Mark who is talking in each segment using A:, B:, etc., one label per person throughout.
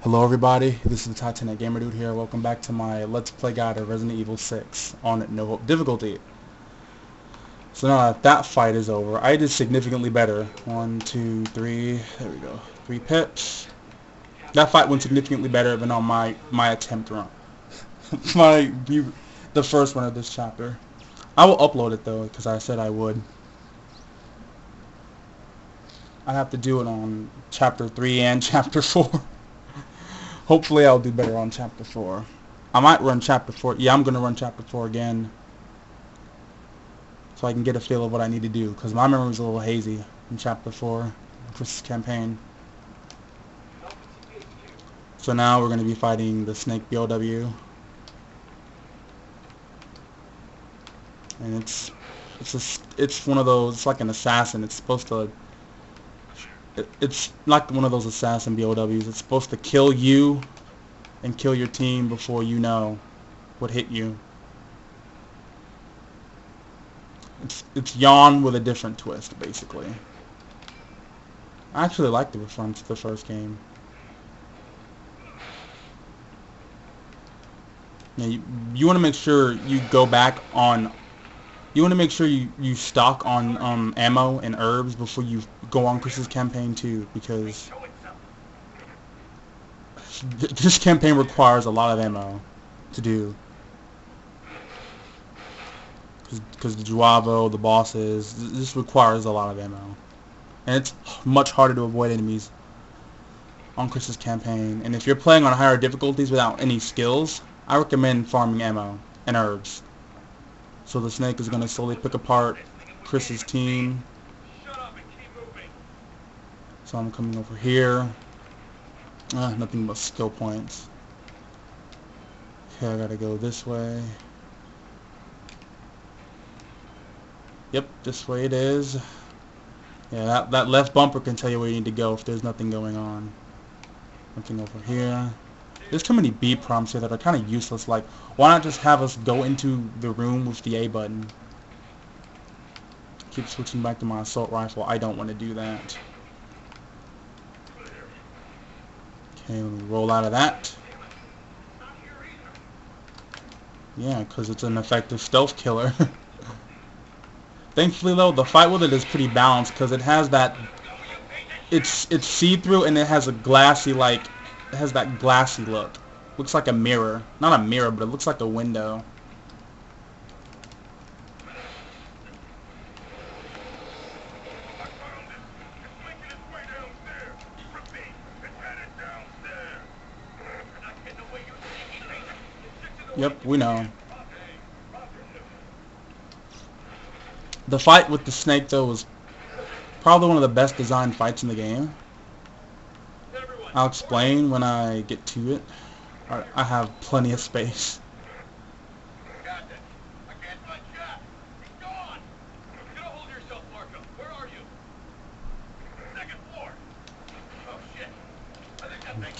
A: Hello everybody, this is the Titanic Gamer Dude here. Welcome back to my Let's Play guide of Resident Evil 6 on No Hope difficulty. So now that fight is over, I did significantly better. 1, 2, 3, there we go. 3 pips. That fight went significantly better than on my attempt run. The first one of this chapter. I will upload it though, because I said I would. I have to do it on chapter 3 and chapter 4. Hopefully I'll do better on chapter 4. I might run chapter 4. Yeah, I'm going to run chapter 4 again. So I can get a feel of what I need to do. Because my memory's a little hazy in chapter 4. Chris's campaign. So now we're going to be fighting the Snake BOW. And it's one of those, it's like an assassin. It's supposed to, it's like one of those assassin BOWs. It's supposed to kill you and kill your team before you know what hit you. It's Yawn with a different twist, basically. I actually like the reference to the first game. Yeah, you want to make sure you go back on. You want to make sure you stock on ammo and herbs before you go on Chris's campaign too, because this campaign requires a lot of ammo to do. Because the Juavo, the bosses, this requires a lot of ammo. And it's much harder to avoid enemies on Chris's campaign. And if you're playing on higher difficulties without any skills, I recommend farming ammo and herbs. So the Snake is going to slowly pick apart Chris's team. So I'm coming over here. Nothing but skill points. Okay, I gotta go this way. Yep, this way it is. Yeah, that left bumper can tell you where you need to go if there's nothing going on. Nothing over here. There's too many B prompts here that are kind of useless. Like, why not just have us go into the room with the A button? Keep switching back to my assault rifle. I don't want to do that. Okay, let me roll out of that. Yeah, because it's an effective stealth killer. Thankfully though, the fight with it is pretty balanced because it has that, it's see-through and it has a glassy, like, it has that glassy look. Looks like a mirror. Not a mirror, but it looks like a window. Yep, we know. The fight with the Snake though was probably one of the best designed fights in the game. I'll explain when I get to it. I have plenty of space.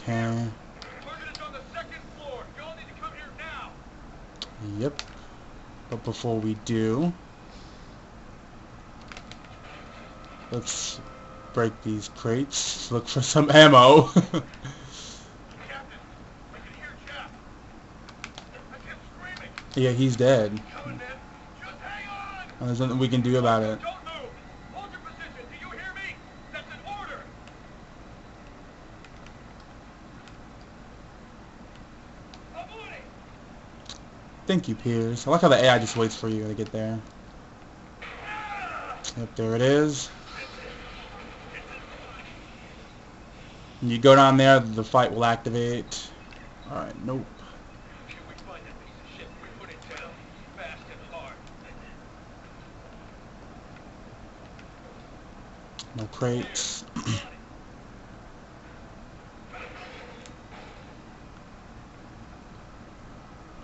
A: Okay. Yep. But before we do, let's break these crates. Look for some ammo. Yeah, he's dead. There's nothing we can do about it. Thank you, Piers. I like how the AI just waits for you to get there. Yep, there it is. When you go down there, the fight will activate. Alright, nope. No crates.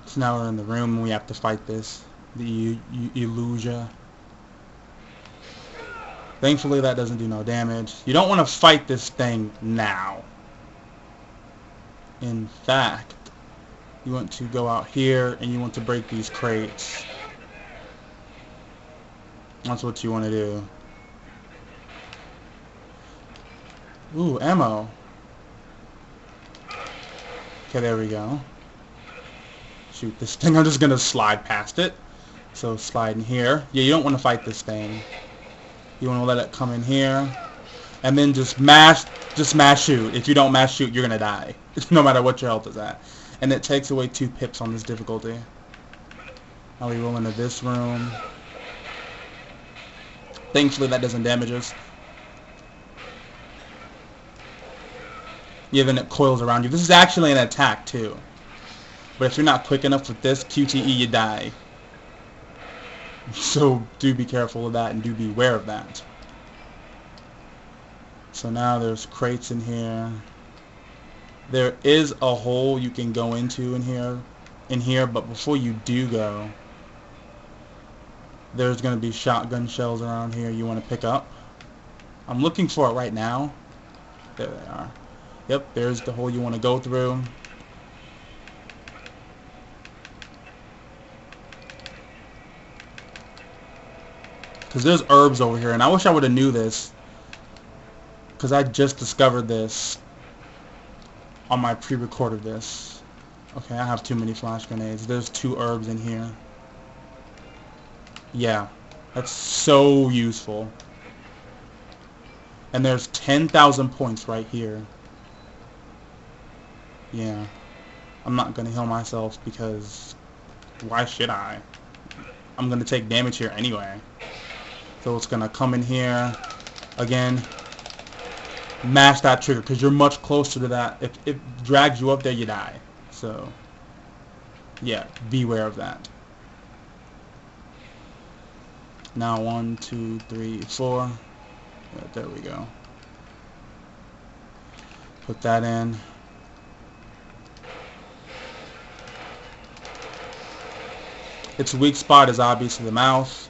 A: So now we're in the room and we have to fight this. The Illusia. Thankfully that doesn't do no damage. You don't want to fight this thing now. In fact, you want to go out here and you want to break these crates. That's what you want to do. Ooh, ammo. Okay, there we go. Shoot this thing. I'm just gonna slide past it. So slide in here. Yeah, you don't want to fight this thing. You want to let it come in here. And then just mash shoot. If you don't mash shoot, you're gonna die. No matter what your health is at. And it takes away 2 pips on this difficulty. Now we roll into this room. Thankfully that doesn't damage us. Yeah, then it coils around you. This is actually an attack too. But if you're not quick enough with this QTE, you die. So do be careful of that and do beware of that. So now there's crates in here. There is a hole you can go into in here, but before you do go, there's going to be shotgun shells around here you want to pick up. I'm looking for it right now. There they are. Yep, there's the hole you want to go through. Because there's herbs over here, and I wish I would have knew this. Because I just discovered this on my pre-recorded this. Okay, I have too many flash grenades. There's 2 herbs in here. Yeah, that's so useful. And there's 10,000 points right here. Yeah, I'm not going to heal myself because why should I? I'm going to take damage here anyway. So it's going to come in here. Again, mash that trigger because you're much closer to that. If it drags you up there, you die. So, yeah, beware of that. Now 1, 2, 3, 4. Yeah, there we go. Put that in. Its weak spot is obviously the mouth.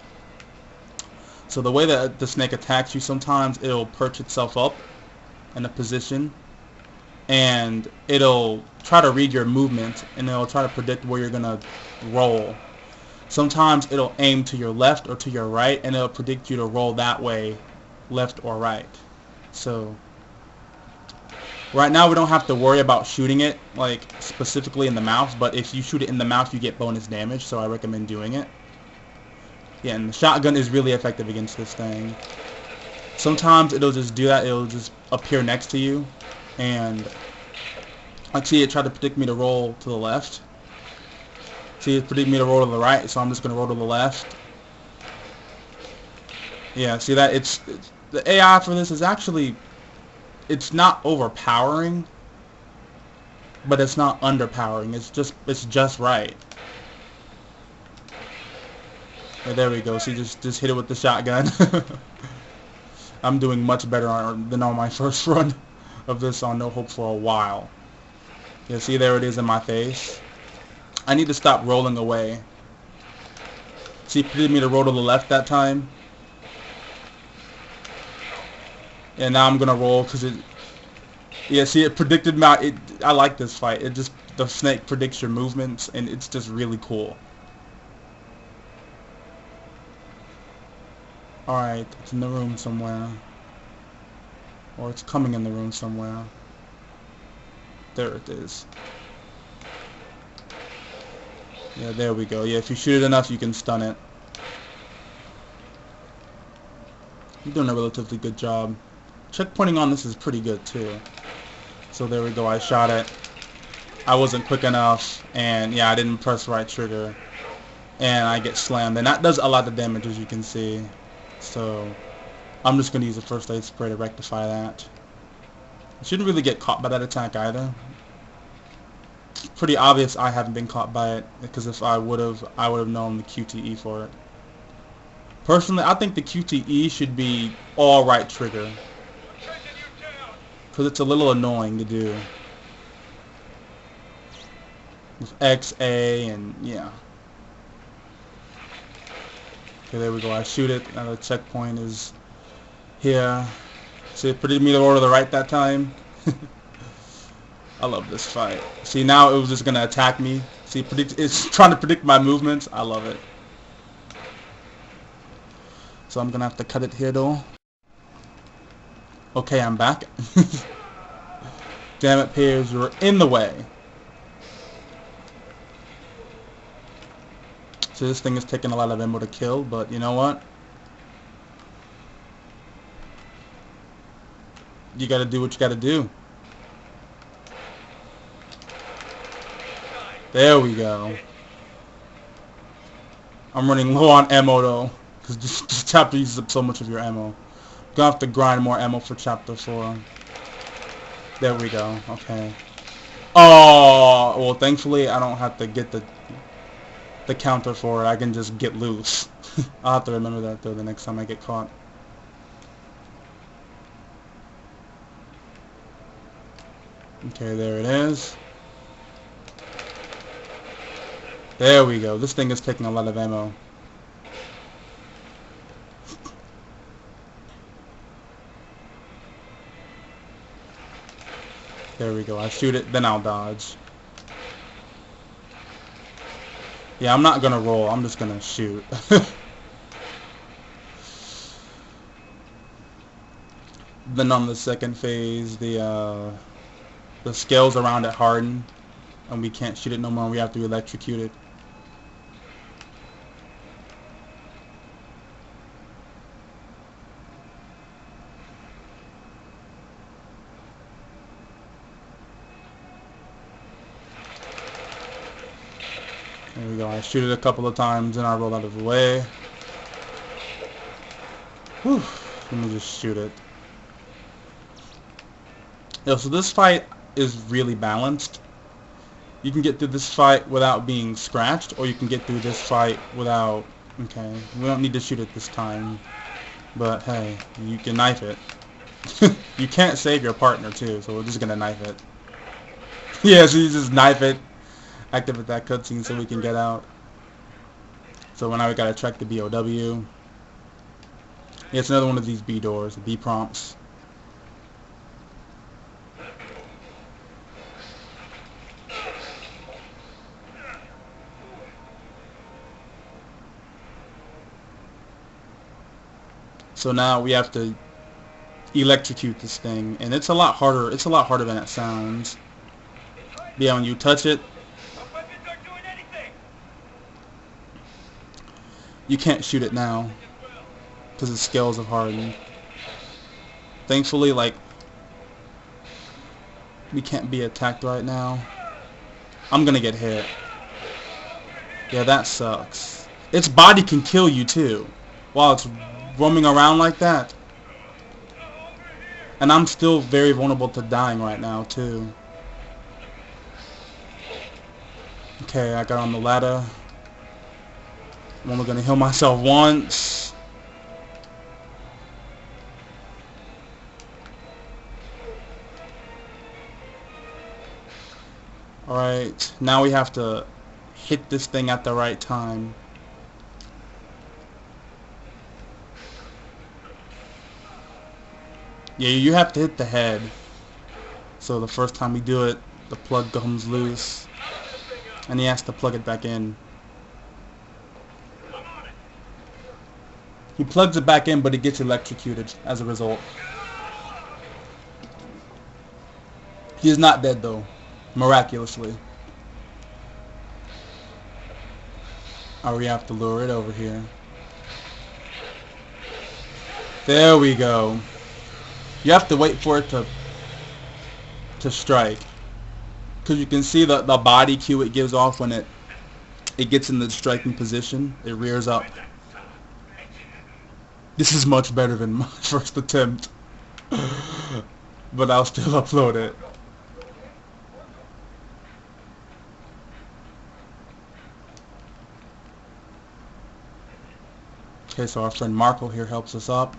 A: So the way that the snake attacks you, sometimes it'll perch itself up in a position and it'll try to read your movement and it'll try to predict where you're gonna roll. Sometimes it'll aim to your left or to your right and it'll predict you to roll that way, left or right. So right now we don't have to worry about shooting it like specifically in the mouth, but if you shoot it in the mouth you get bonus damage, so I recommend doing it. Yeah, and the shotgun is really effective against this thing. Sometimes it'll just do that, it'll just appear next to you, and I see it try to predict me to roll to the left. See it predict me to roll to the right, so I'm just going to roll to the left. Yeah, see that? It's the AI for this is actually, it's not overpowering, but it's not underpowering. It's just right. Yeah, there we go. See, just hit it with the shotgun. I'm doing much better than on my first run of this on No Hope for a while. Yeah, see, there it is in my face. I need to stop rolling away. See, it predicted me to roll to the left that time. And now I'm gonna roll because it. Yeah, see, it predicted my. I like this fight. The snake predicts your movements, and it's just really cool. Alright, it's in the room somewhere. Or it's coming in the room somewhere. There it is. Yeah, there we go. Yeah, if you shoot it enough, you can stun it. You're doing a relatively good job. Checkpointing on this is pretty good, too. So there we go, I shot it. I wasn't quick enough, and yeah, I didn't press the right trigger. And I get slammed, and that does a lot of damage, as you can see. So I'm just going to use a first aid spray to rectify that. I shouldn't really get caught by that attack either. It's pretty obvious I haven't been caught by it, because if I would have known the QTE for it. Personally, I think the QTE should be all right trigger, because it's a little annoying to do with X, A, and yeah. Okay, there we go. I shoot it. Now the checkpoint is here. See, it predicted me to roll to the right that time. I love this fight. See, now it was just gonna attack me. See, it's trying to predict my movements. I love it. So I'm gonna have to cut it here though. Okay, I'm back. Damn it, Piers, you're in the way. So this thing is taking a lot of ammo to kill, but you know what? You gotta do what you gotta do. There we go. I'm running low on ammo though, because this chapter uses up so much of your ammo. Gonna have to grind more ammo for chapter 4. There we go. Okay. Oh, well, thankfully I don't have to get the counter for it. I can just get loose. I'll have to remember that though the next time I get caught. Okay, there it is. There we go. This thing is taking a lot of ammo. There we go. I shoot it, then I'll dodge. Yeah, I'm not gonna roll. I'm just gonna shoot. Then on the second phase, the scales around it harden, and we can't shoot it no more. We have to electrocute it. There we go. I shoot it a couple of times, and I roll out of the way. Whew. Let me just shoot it. Yo, so this fight is really balanced. You can get through this fight without being scratched, or you can get through this fight without... Okay, we don't need to shoot it this time. But hey, you can knife it. You can't save your partner too, so we're just gonna knife it. Yeah, so you just knife it. Activate that cutscene so we can get out. So now we gotta track the BOW. Yeah, it's another one of these B doors, the B prompts. So now we have to electrocute this thing, and it's a lot harder. It's a lot harder than it sounds. Yeah, when you touch it, you can't shoot it now because the scales have hardened. Thankfully, like, we can't be attacked right now. I'm gonna get hit. Yeah, that sucks. Its body can kill you too while it's roaming around like that. And I'm still very vulnerable to dying right now too. Okay, I got on the ladder. I'm only gonna heal myself once. Alright, now we have to hit this thing at the right time. Yeah, you have to hit the head. So the first time we do it, the plug comes loose. And he has to plug it back in. He plugs it back in, but he gets electrocuted as a result. He is not dead though, miraculously. Or we have to lure it over here. There we go. You have to wait for it to strike. Because you can see the body cue it gives off when it gets in the striking position. It rears up. This is much better than my first attempt. But I'll still upload it. Okay, so our friend Marco here helps us up.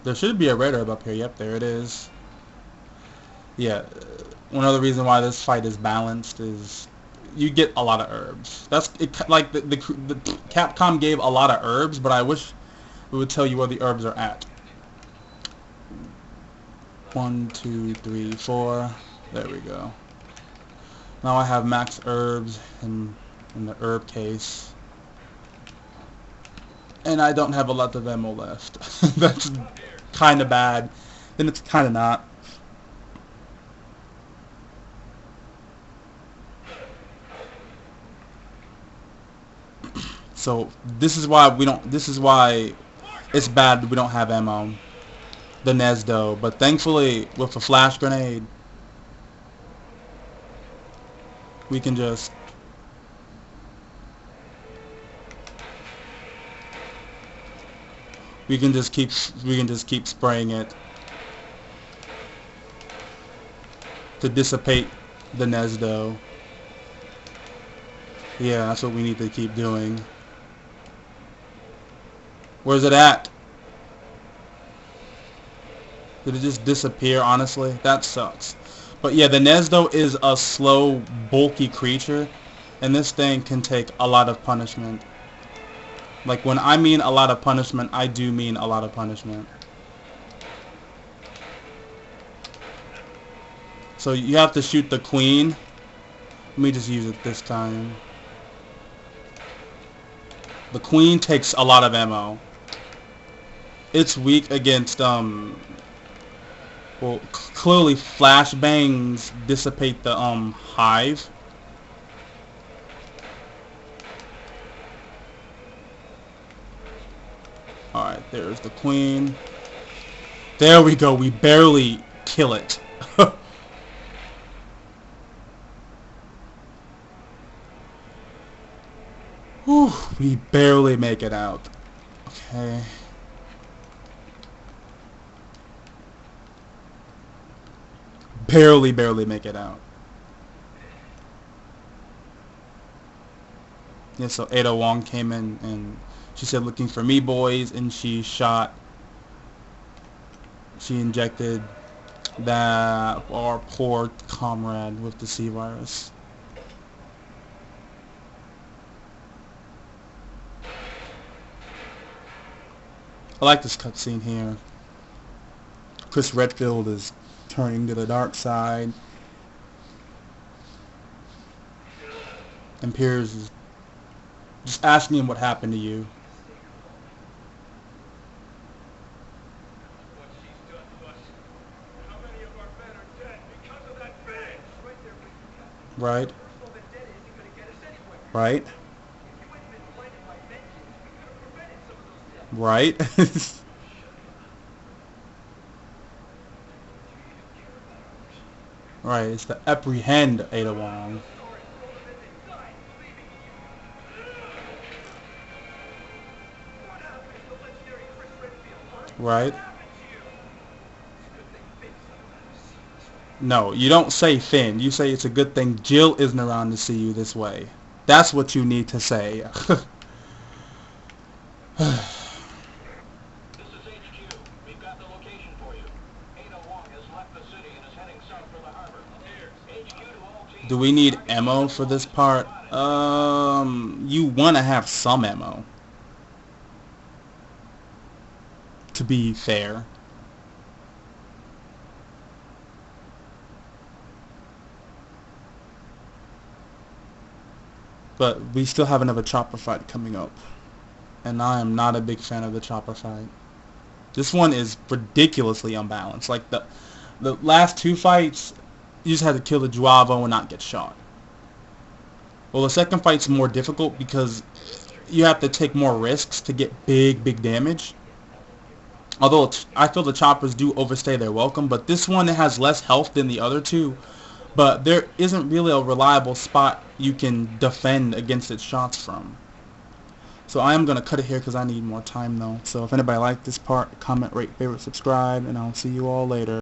A: There should be a red herb up here. Yep, there it is. Yeah, one other reason why this fight is balanced is you get a lot of herbs. That's it, like the Capcom gave a lot of herbs, but I wish it would tell you where the herbs are at. 1, 2, 3, 4. There we go. Now I have max herbs in the herb case. And I don't have a lot of ammo left. That's kind of bad. Then it's kind of not. So this is why we don't. This is why it's bad we don't have ammo. The Gnezdo, but thankfully with a flash grenade, we can just keep spraying it to dissipate the Gnezdo. Yeah, that's what we need to keep doing. Where's it at? Did it just disappear, honestly? That sucks. But yeah, the Gnezdo is a slow, bulky creature, and this thing can take a lot of punishment. Like, when I mean a lot of punishment, I do mean a lot of punishment. So you have to shoot the queen. Let me just use it this time. The queen takes a lot of ammo. It's weak against, well, clearly flashbangs dissipate the, hive. Alright, there's the queen. There we go, we barely kill it. Whew, we barely make it out. Okay. Barely make it out. Yeah, so Ada Wong came in and she said, "Looking for me, boys," and she injected our poor comrade with the C virus. I like this cutscene here. Chris Redfield is turning to the dark side, and Piers is just asking him what happened to you. Right? Right? Right? Right, it's the apprehend Ada Wong. Right? No, you don't say Finn. You say it's a good thing Jill isn't around to see you this way. That's what you need to say. Do we need ammo for this part? You want to have some ammo. To be fair. But we still have another chopper fight coming up. And I am not a big fan of the chopper fight. This one is ridiculously unbalanced. Like the last two fights, you just had to kill the Juavo and not get shot. Well, the second fight's more difficult because you have to take more risks to get big damage. Although I feel the choppers do overstay their welcome, but this one has less health than the other two. But there isn't really a reliable spot you can defend against its shots from. So I am going to cut it here because I need more time though. So if anybody liked this part, comment, rate, favorite, subscribe, and I'll see you all later.